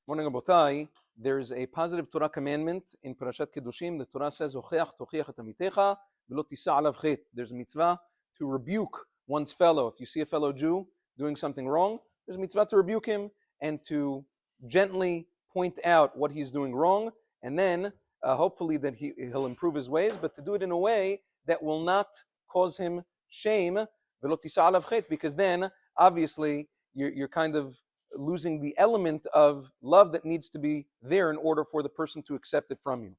Morning, Abotai. There's a positive Torah commandment in Parashat Kedushim. The Torah says, "Ocheach tochiach et amitecha v'lo tisa alav chet." There's a mitzvah to rebuke one's fellow. If you see a fellow Jew doing something wrong, there's a mitzvah to rebuke him and to gently point out what he's doing wrong, and then hopefully that he'll improve his ways, but to do it in a way that will not cause him shame, v'lo tisa alav chet, because then obviously you're kind of losing the element of love that needs to be there in order for the person to accept it from you.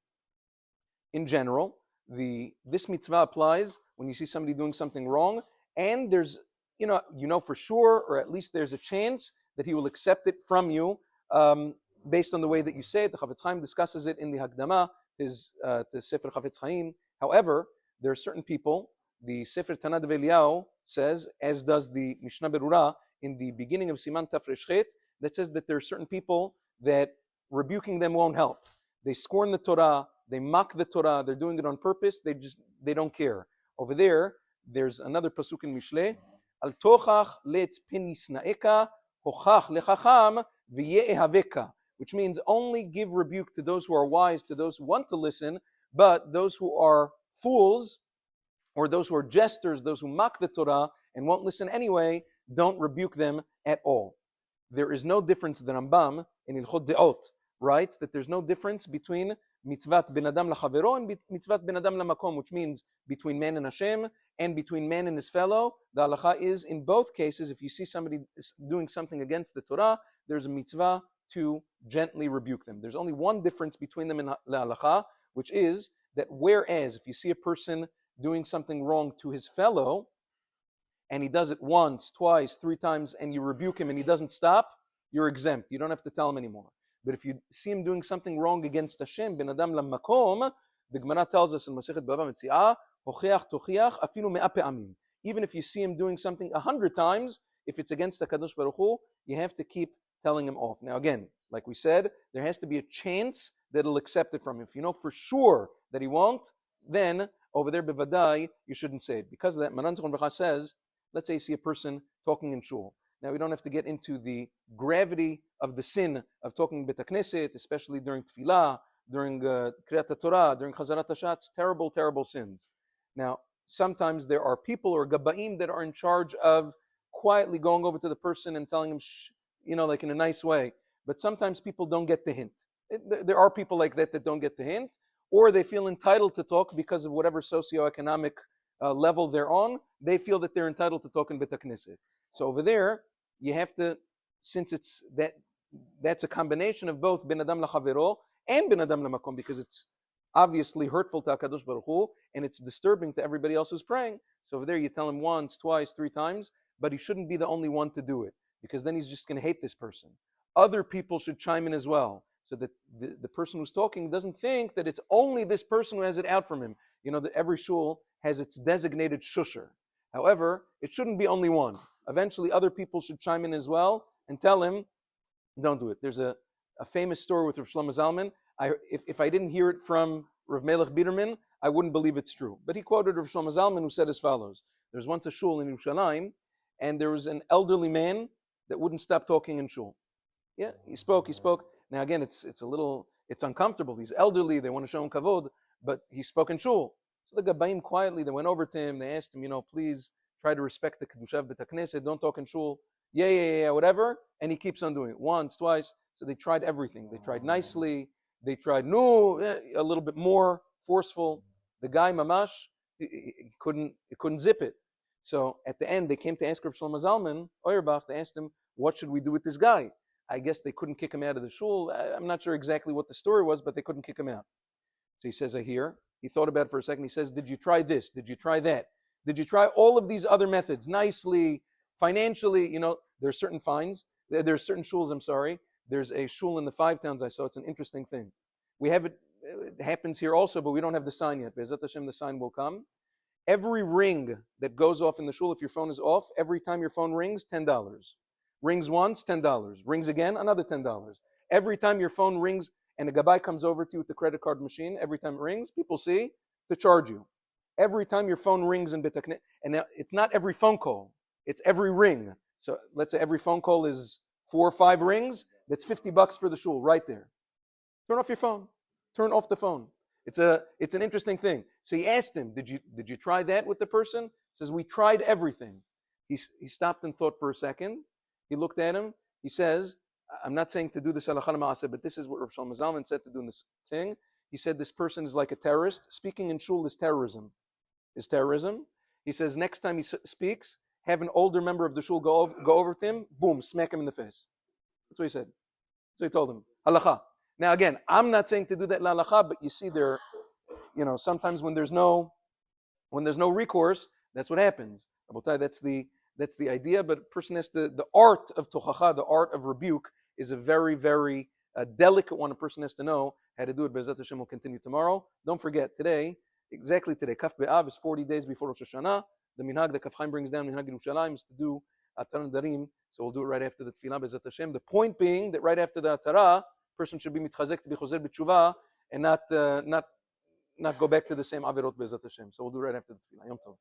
In general, this mitzvah applies when you see somebody doing something wrong, and there's you know for sure, or at least there's a chance that he will accept it from you based on the way that you say it. The Chafetz Chaim discusses it in the Hakdama to Sefer Chafetz Chaim. However, there are certain people. The Sefer Tanad V'Eliyahu says, as does the Mishnah Berurah, in the beginning of Siman Tafresh Chet, that says that there are certain people that rebuking them won't help. They scorn the Torah, they mock the Torah, they're doing it on purpose, they don't care. Over there's another pasuk in Mishle, Al tochach let penisnaeka hochach lechacham v'ye'ehaveka, which means only give rebuke to those who are wise, to those who want to listen, but those who are fools, or those who are jesters, those who mock the Torah and won't listen anyway, don't rebuke them at all. There is no difference. The Rambam in Ilchot De'ot writes that there's no difference between mitzvat ben adam lachavero and mitzvat ben adam lamakom, which means between man and Hashem and between man and his fellow. The halacha is in both cases, if you see somebody doing something against the Torah, there's a mitzvah to gently rebuke them. There's only one difference between them in the halacha, which is that whereas if you see a person doing something wrong to his fellow, and he does it once, twice, three times, and you rebuke him and he doesn't stop, you're exempt. You don't have to tell him anymore. But if you see him doing something wrong against Hashem, ben adam lamakom, the Gemara tells us in Masechet Bava Metziah, hocheach tochiach afilu me'a pe'amim. Even if you see him doing something 100 times, if it's against the Kadosh Baruch Hu, you have to keep telling him off. Now again, like we said, there has to be a chance that he'll accept it from him. If you know for sure that he won't, then over there, bevadai, you shouldn't say it. Because of that, Maran Zichron Bracha says, let's say you see a person talking in shul. Now, we don't have to get into the gravity of the sin of talking in Bet HaKnesset, especially during Tefillah, during Kriyat Torah, during Chazarat Hashatz, terrible, terrible sins. Now, sometimes there are people or Gabaim that are in charge of quietly going over to the person and telling him, shh, like in a nice way. But sometimes people don't get the hint. There are people like that don't get the hint, or they feel entitled to talk because of whatever socioeconomic level they're on. They feel that they're entitled to talk in Bet HaKnesset. So over there, you have to, since it's that's a combination of both ben adam lachavero and ben adam lamakom, because it's obviously hurtful to HaKadosh Baruch Hu and it's disturbing to everybody else who's praying. So over there, you tell him once, twice, three times, but he shouldn't be the only one to do it, because then he's just going to hate this person. Other people should chime in as well, so that the person who's talking doesn't think that it's only this person who has it out from him. That every shul has its designated shusher. However, it shouldn't be only one. Eventually, other people should chime in as well and tell him, don't do it. There's a famous story with Rav Shlomo Zalman. If I didn't hear it from Rav Melech Biderman, I wouldn't believe it's true. But he quoted Rav Shlomo Zalman, who said as follows. There's once a shul in Yerushalayim, and there was an elderly man that wouldn't stop talking in shul. Yeah, he spoke. Now again, it's uncomfortable. He's elderly, they want to show him kavod, but he spoke in shul. So the Gabaim quietly, they went over to him, they asked him, please try to respect the Kedusha of Bet HaKnesset, don't talk in shul. Yeah, whatever. And he keeps on doing it once, twice. So they tried everything. They tried nicely, they tried a little bit more forceful. The guy, mamash, he couldn't zip it. So at the end, they came to ask Rav Shlomo Zalman, Auerbach, they asked him, what should we do with this guy? I guess they couldn't kick him out of the shul. I'm not sure exactly what the story was, but they couldn't kick him out. So he says, I hear. He thought about it for a second. He says, did you try this? Did you try that? Did you try all of these other methods? Nicely, financially, there's certain fines. There's certain shuls, I'm sorry. There's a shul in the Five Towns I saw. It's an interesting thing. We have it happens here also, but we don't have the sign yet. Be'ezrat Hashem, the sign will come. Every ring that goes off in the shul, if your phone is off, every time your phone rings, $10. Rings once, $10. Rings again, another $10. Every time your phone rings and a gabai comes over to you with the credit card machine, every time it rings, people see to charge you. Every time your phone rings in Bet HaKnesset, and now it's not every phone call, it's every ring. So let's say every phone call is 4 or 5 rings. That's $50 for the shul right there. Turn off your phone. Turn off the phone. It's an interesting thing. So he asked him, did you try that with the person? He says, we tried everything. He stopped and thought for a second. He looked at him. He says, I'm not saying to do this halakha ma'aseh, but this is what Rav Shlomo Zalman said to do in this thing. He said this person is like a terrorist. Speaking in shul is terrorism. He says next time he speaks, have an older member of the shul go over to him, boom, smack him in the face. That's what he said. So he told him, halakha. Now again, I'm not saying to do that la halakha, but you see there, sometimes when there's no recourse, that's what happens. That's the idea. But a person has to, the art of tochacha, the art of rebuke, is a very, very delicate one. A person has to know how to do it. Be'ezrat Hashem will continue tomorrow. Don't forget, exactly today, Kaf Be'av is 40 days before Rosh Hashanah. The minhag that Kaf Chaim brings down, minhag Yerushalayim, is to do Atar Darim. So we'll do it right after the Tefillah, Be'ezrat Hashem. The point being that right after the Atarah, person should be mitchazek to be chozer b'tshuva and not go back to the same avirot Be'ezrat Hashem. So we'll do it right after the Tefillah. Yom Tov.